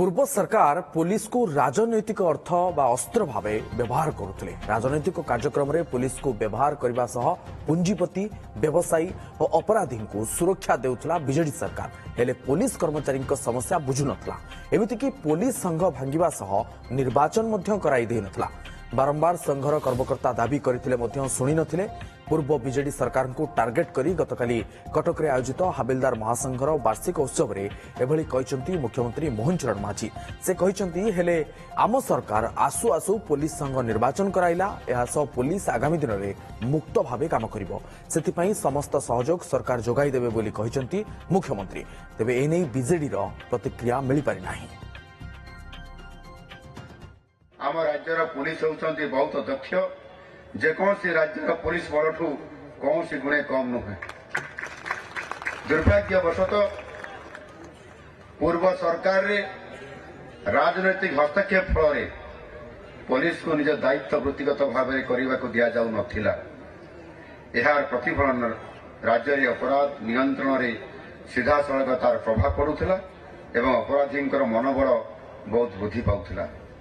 पूर्व सरकार पुलिस को राजनैतिक अर्थ बा अस्त्र भाव व्यवहार करुले। राजनैतिक कार्यक्रम में पुलिस को व्यवहार करने सह पुंजीपति व्यवसायी और अपराधी को सुरक्षा देउथला बीजेडी सरकार। हेले पुलिस कर्मचारी समस्या बुझु नथला। एमितिकी पुलिस संघ भांगिबा सह निर्वाचन मध्य कराई दे नथला। बारंबार संघर कर्मकर्ता दाबी करथिले मध्य सुनी नथिले। पूर्व बीजेडी सरकार को टार्गेट करी गतकाली कटक रे आयोजित हाबिलदार महासंघर वार्षिक उत्सव रे एभली कहिसंती मुख्यमंत्री मोहन चरण माझी। से कहिसंती हेले आम सरकार आसु आसु पुलिस संघ निर्वाचन कराइला। एहा सह पुलिस आगामी दिन में मुक्त भावे काम करिवो। सेतिपई समस्त सहयोग सरकार जोगाई देबे बोली कहिसंती मुख्यमंत्री। तेबे एनै बीजेडी रो प्रतिक्रिया मिली पारि नाही। आम राज्यर पुलिस होती बहुत दक्ष। जेकोसी राज्यर पुलिस बलठू कौन गुणे कम नुहे। दुर्भाग्यवशत पूर्व सरकार रे राजनैतिक हस्तक्षेप फल पुलिस को निज दायित्व वृत्तिगत भाव करने को दि जाऊ नथिला। यार प्रतिफलन राज्य रे अपराध नियंत्रण रे सीधा सड़क तार प्रभाव पड़ुला एवं अपराधी मनोबल बहुत वृद्धि पाउथिला।